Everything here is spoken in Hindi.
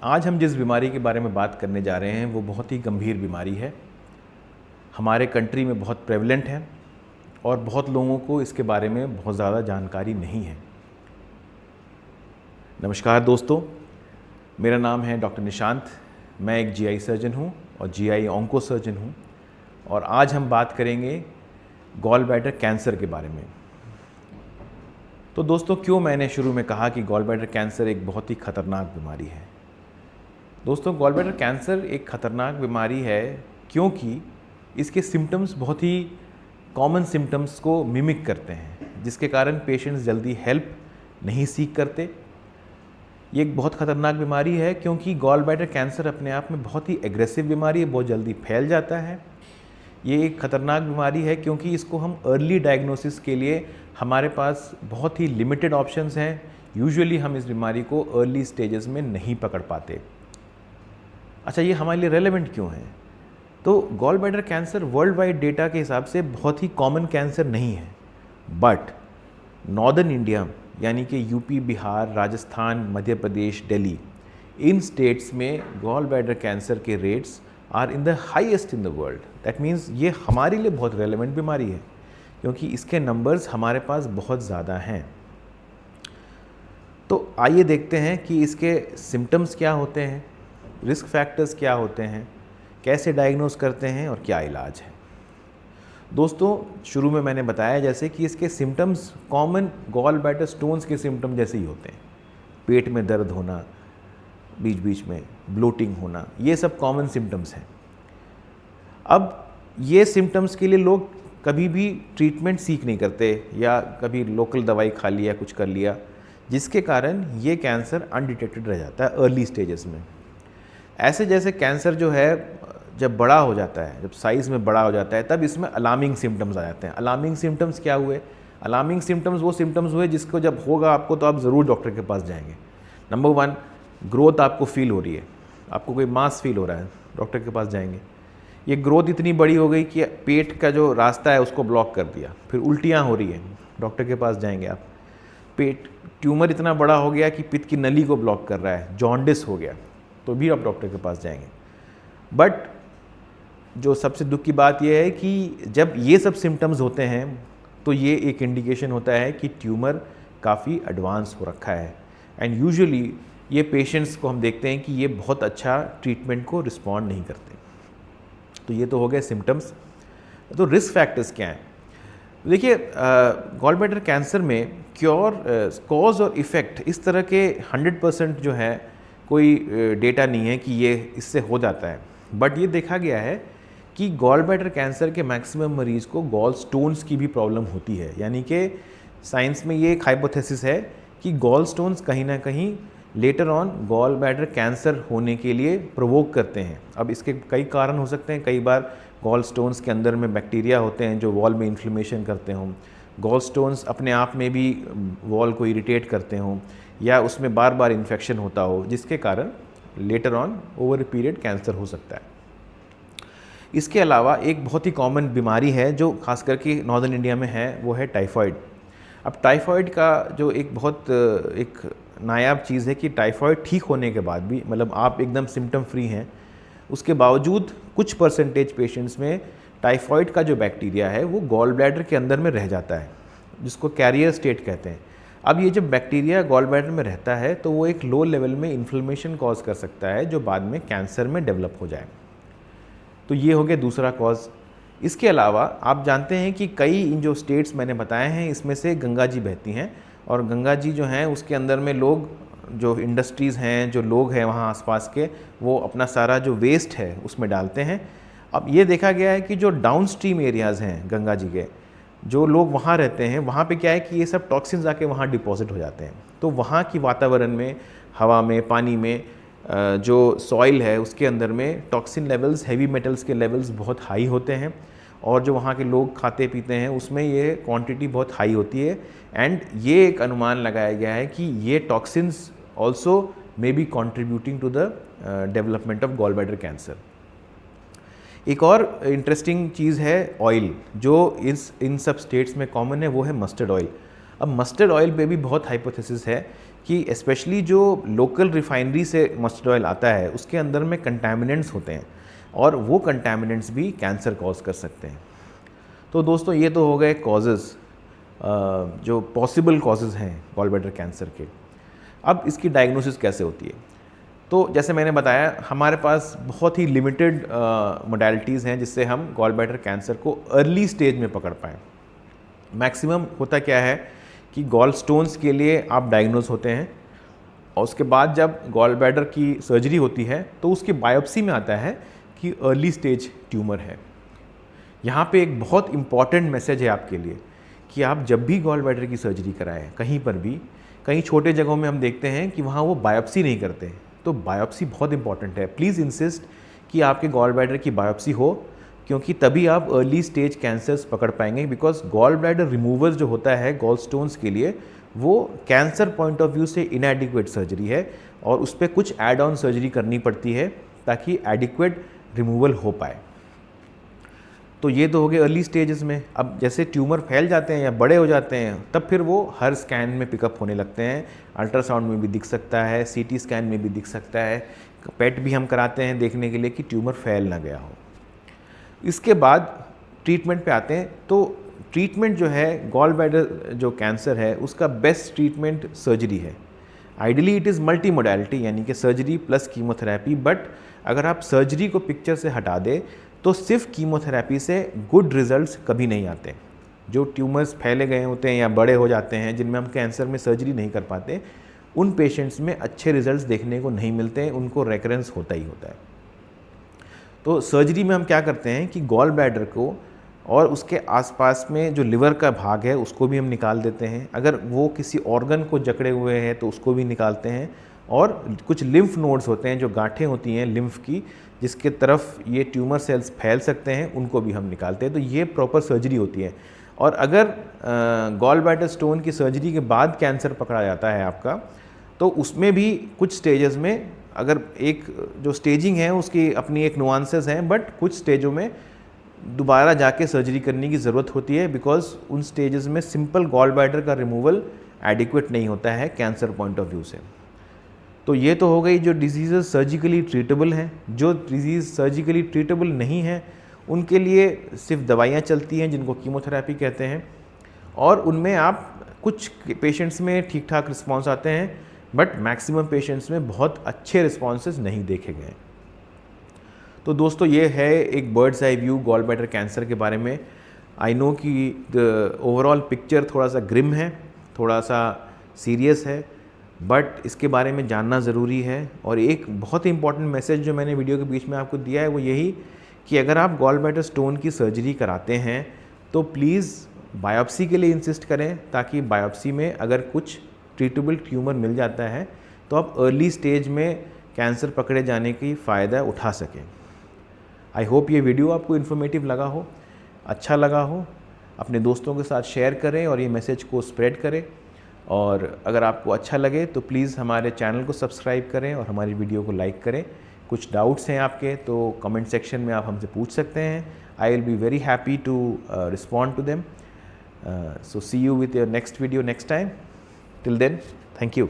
आज हम जिस बीमारी के बारे में बात करने जा रहे हैं वो बहुत ही गंभीर बीमारी है। हमारे कंट्री में बहुत प्रेवलेंट है और बहुत लोगों को इसके बारे में बहुत ज़्यादा जानकारी नहीं है। नमस्कार दोस्तों, मेरा नाम है डॉक्टर निशांत। मैं एक जीआई सर्जन हूँ और जीआई ऑन्को सर्जन हूँ और आज हम बात करेंगे गॉल ब्लैडर कैंसर के बारे में। तो दोस्तों, क्यों मैंने शुरू में कहा कि गॉल ब्लैडर कैंसर एक बहुत ही ख़तरनाक बीमारी है। दोस्तों, गॉल ब्लैडर कैंसर एक ख़तरनाक बीमारी है क्योंकि इसके सिम्टम्स बहुत ही कॉमन सिम्टम्स को मिमिक करते हैं, जिसके कारण पेशेंट्स जल्दी हेल्प नहीं सीख करते। ये एक बहुत ख़तरनाक बीमारी है क्योंकि गॉल ब्लैडर कैंसर अपने आप में बहुत ही एग्रेसिव बीमारी है, बहुत जल्दी फैल जाता है। ये एक ख़तरनाक बीमारी है क्योंकि इसको हम अर्ली डायग्नोसिस के लिए हमारे पास बहुत ही लिमिटेड ऑप्शंस हैं। यूजुअली हम इस बीमारी को अर्ली स्टेजेस में नहीं पकड़ पाते। अच्छा, ये हमारे लिए रेलेवेंट क्यों है? तो gall bladder cancer world wide data के हिसाब से बहुत ही कॉमन कैंसर नहीं है, बट नॉर्दर्न इंडिया यानी कि यूपी, बिहार, राजस्थान, मध्य प्रदेश, दिल्ली, इन स्टेट्स में गॉल ब्लैडर कैंसर के rates are in the highest in the world. That means ये हमारे लिए बहुत रेलेवेंट बीमारी है क्योंकि इसके नंबर्स हमारे पास बहुत ज़्यादा हैं। तो आइए देखते हैं कि इसके सिम्टम्स क्या होते हैं, रिस्क फैक्टर्स क्या होते हैं, कैसे डायग्नोस करते हैं और क्या इलाज है। दोस्तों, शुरू में मैंने बताया जैसे कि इसके symptoms common gall bladder stones के सिम्टम जैसे ही होते हैं। पेट में दर्द होना, बीच बीच में ब्लोटिंग होना, ये सब कॉमन सिम्टम्स हैं। अब ये सिम्टम्स के लिए लोग कभी भी ट्रीटमेंट सीख नहीं करते या कभी लोकल दवाई खा लिया, कुछ कर लिया, जिसके कारण ये कैंसर अनडिटेक्टेड रह जाता है अर्ली स्टेजेस में। ऐसे जैसे कैंसर जो है जब बड़ा हो जाता है, जब साइज़ में बड़ा हो जाता है, तब इसमें अलार्मिंग सिम्टम्स आ जाते हैं। अलार्मिंग सिम्टम्स क्या हुए? अलार्मिंग सिम्टम्स वो सिम्टम्स हुए जिसको जब होगा आपको तो आप ज़रूर डॉक्टर के पास जाएंगे। नंबर 1, ग्रोथ आपको फील हो रही है, आपको कोई मास फील हो रहा है, डॉक्टर के पास जाएंगे। ये ग्रोथ इतनी बड़ी हो गई कि पेट का जो रास्ता है उसको ब्लॉक कर दिया, फिर उल्टियाँ हो रही हैं, डॉक्टर के पास जाएंगे आप। पेट ट्यूमर इतना बड़ा हो गया कि पित्त की नली को ब्लॉक कर रहा है, जॉन्डिस हो गया, तो भी आप डॉक्टर के पास जाएंगे। बट जो सबसे दुख की बात यह है कि जब ये सब सिम्टम्स होते हैं तो ये एक इंडिकेशन होता है कि ट्यूमर काफ़ी एडवांस हो रखा है। एंड यूजुअली ये पेशेंट्स को हम देखते हैं कि ये बहुत अच्छा ट्रीटमेंट को रिस्पॉन्ड नहीं करते। तो ये तो हो गए सिम्टम्स। तो रिस्क फैक्टर्स क्या हैं? देखिए, गॉल ब्लैडर कैंसर में क्योर, कॉज और इफ़ेक्ट इस तरह के 100% जो है कोई डेटा नहीं है कि ये इससे हो जाता है। बट ये देखा गया है कि गॉल ब्लैडर कैंसर के मैक्सिमम मरीज़ को गॉल स्टोन्स की भी प्रॉब्लम होती है। यानी कि साइंस में ये एक हाइपोथेसिस है कि गॉल स्टोन्स कहीं ना कहीं later on gall bladder cancer होने के लिए प्रोवोक करते हैं। अब इसके कई कारण हो सकते हैं। कई बार गॉल स्टोन्स के अंदर में बैक्टीरिया होते हैं जो वॉल में इन्फ्लेमेशन करते हों, गॉल स्टोन्स अपने आप में भी वॉल को इरिटेट करते हों, या उसमें बार बार इन्फेक्शन होता हो, जिसके कारण later on over a period cancer हो सकता है। इसके अलावा एक बहुत ही कॉमन बीमारी है जो खास करके नॉर्दर्न इंडिया में है, वो है टाइफॉइड। अब टाइफॉइड का जो एक बहुत एक नायाब चीज़ है कि टाइफॉइड ठीक होने के बाद भी, मतलब आप एकदम सिम्टम फ्री हैं, उसके बावजूद कुछ परसेंटेज पेशेंट्स में टाइफॉइड का जो बैक्टीरिया है वो गॉल ब्लैडर के अंदर में रह जाता है, जिसको कैरियर स्टेट कहते हैं। अब ये जब बैक्टीरिया गॉल ब्लैडर में रहता है तो वो एक लो लेवल में इन्फ्लेमेशन कॉज कर सकता है जो बाद में कैंसर में डेवलप हो जाए। तो ये हो गया दूसरा कॉज। इसके अलावा आप जानते हैं कि कई इन जो स्टेट्स मैंने बताए हैं इसमें से गंगा जी बहती हैं, और गंगा जी जो हैं उसके अंदर में लोग, जो इंडस्ट्रीज़ हैं, जो लोग हैं वहाँ आसपास के, वो अपना सारा जो वेस्ट है उसमें डालते हैं। अब ये देखा गया है कि जो डाउन स्ट्रीम एरियाज़ हैं गंगा जी के, जो लोग वहाँ रहते हैं, वहाँ पे क्या है कि ये सब टॉक्सिन्स आके वहाँ डिपॉजिट हो जाते हैं। तो वहाँ की वातावरण में, हवा में, पानी में, जो सॉइल है उसके अंदर में टॉक्सिन लेवल्स, हैवी मेटल्स के लेवल्स बहुत हाई होते हैं, और जो वहाँ के लोग खाते पीते हैं उसमें ये क्वांटिटी बहुत हाई होती है। एंड ये एक अनुमान लगाया गया है कि ये toxins also may be contributing to the development of gall bladder cancer. एक और इंटरेस्टिंग चीज़ है ऑयल, जो इन सब स्टेट्स में कॉमन है, वो है मस्टर्ड ऑयल। अब मस्टर्ड ऑयल पे भी बहुत हाइपोथेसिस है कि स्पेशली जो लोकल रिफाइनरी से मस्टर्ड ऑयल आता है उसके अंदर में कंटामिनेंट्स होते हैं और वो कंटामिनेंट्स भी कैंसर कॉज कर सकते हैं। तो दोस्तों ये तो हो गए कॉजेज़, जो पॉसिबल कॉजेज़ हैं गॉल ब्लैडर कैंसर के। अब इसकी डायग्नोसिस कैसे होती है? तो जैसे मैंने बताया हमारे पास बहुत ही लिमिटेड मोडालिटीज़ हैं जिससे हम गॉल ब्लैडर कैंसर को अर्ली स्टेज में पकड़ पाएँ। मैक्सिमम होता क्या है कि गॉल स्टोन्स के लिए आप डायग्नोज होते हैं और उसके बाद जब गॉल ब्लैडर की सर्जरी होती है तो उसकी बायोप्सी में आता है कि अर्ली स्टेज ट्यूमर है। यहाँ पे एक बहुत इम्पॉर्टेंट मैसेज है आपके लिए कि आप जब भी गॉल ब्लैडर की सर्जरी कराएं कहीं पर भी, कहीं छोटे जगहों में हम देखते हैं कि वहाँ वो बायोप्सी नहीं करते हैं, तो बायोप्सी बहुत इंपॉर्टेंट है। प्लीज़ इंसिस्ट कि आपके गॉल ब्लैडर की बायोप्सी हो, क्योंकि तभी आप अर्ली स्टेज कैंसर्स पकड़ पाएंगे। बिकॉज गॉल ब्लैडर रिमूवल जो होता है गॉल स्टोन्स के लिए वो कैंसर पॉइंट ऑफ व्यू से इनएडिक्वेट सर्जरी है और उस पर कुछ एड ऑन सर्जरी करनी पड़ती है ताकि एडिक्वेट रिमूवल हो पाए। तो ये तो हो गए अर्ली स्टेजेस में। अब जैसे ट्यूमर फैल जाते हैं या बड़े हो जाते हैं तब फिर वो हर स्कैन में पिकअप होने लगते हैं। अल्ट्रासाउंड में भी दिख सकता है, सीटी स्कैन में भी दिख सकता है, पेट भी हम कराते हैं देखने के लिए कि ट्यूमर फैल ना गया हो। इसके बाद ट्रीटमेंट पे आते हैं। तो ट्रीटमेंट जो है गॉल ब्लैडर जो कैंसर है उसका बेस्ट ट्रीटमेंट सर्जरी है। Ideally it is multi modality यानी कि सर्जरी प्लस कीमोथेरेपी, बट अगर आप सर्जरी को पिक्चर से हटा दें तो सिर्फ कीमोथेरेपी से गुड रिजल्ट्स कभी नहीं आते। जो ट्यूमर्स फैले गए होते हैं या बड़े हो जाते हैं जिनमें हम कैंसर में सर्जरी नहीं कर पाते, उन पेशेंट्स में अच्छे रिजल्ट्स देखने को नहीं मिलते हैं, उनको रेकरेंस होता ही होता है। तो सर्जरी में हम क्या करते हैं कि गॉल ब्लैडर को और उसके आसपास में जो लिवर का भाग है उसको भी हम निकाल देते हैं। अगर वो किसी ऑर्गन को जकड़े हुए हैं तो उसको भी निकालते हैं। और कुछ लिम्फ नोड्स होते हैं जो गांठें होती हैं लिम्फ की जिसके तरफ ये ट्यूमर सेल्स फैल सकते हैं, उनको भी हम निकालते हैं। तो ये प्रॉपर सर्जरी होती है। और अगर गॉल ब्लैडर स्टोन की सर्जरी के बाद कैंसर पकड़ा जाता है आपका, तो उसमें भी कुछ स्टेजेस में, अगर एक जो स्टेजिंग है उसकी अपनी एक नुआंसेस हैं, बट कुछ स्टेजों में दोबारा जाके सर्जरी करने की ज़रूरत होती है बिकॉज उन स्टेजेस में सिंपल गॉल ब्लैडर का रिमूवल एडिक्वेट नहीं होता है कैंसर पॉइंट ऑफ व्यू से। तो ये तो हो गई जो डिजीज़ सर्जिकली ट्रीटेबल हैं। जो डिजीज़ सर्जिकली ट्रीटेबल नहीं है उनके लिए सिर्फ दवाइयाँ चलती हैं जिनको कीमोथेरेपी कहते हैं, और उनमें आप कुछ पेशेंट्स में ठीक ठाक रिस्पॉन्स आते हैं, बट मैक्सिमम पेशेंट्स में बहुत अच्छे रिस्पॉन्सेज नहीं देखे गए। तो दोस्तों ये है एक bird's eye view gall bladder cancer के बारे में। आई नो कि द ओवरऑल पिक्चर थोड़ा सा ग्रिम है, थोड़ा सा सीरियस है, बट इसके बारे में जानना ज़रूरी है। और एक बहुत ही इंपॉर्टेंट मैसेज जो मैंने वीडियो के बीच में आपको दिया है वो यही कि अगर आप गॉल ब्लैडर स्टोन की सर्जरी कराते हैं तो प्लीज़ बायोप्सी के लिए इंसिस्ट करें, ताकि बायोप्सी में अगर कुछ ट्रीटेबल ट्यूमर मिल जाता है तो आप अर्ली स्टेज में कैंसर पकड़े जाने की फ़ायदा उठा सकें। आई होप ये वीडियो आपको इन्फॉर्मेटिव लगा हो, अच्छा लगा हो। अपने दोस्तों के साथ शेयर करें और ये मैसेज को स्प्रेड करें। और अगर आपको अच्छा लगे तो प्लीज़ हमारे चैनल को सब्सक्राइब करें और हमारी वीडियो को लाइक करें। कुछ डाउट्स हैं आपके तो कमेंट सेक्शन में आप हमसे पूछ सकते हैं। I will be very happy to respond to them. So see you with your next video next time. Till then, thank you.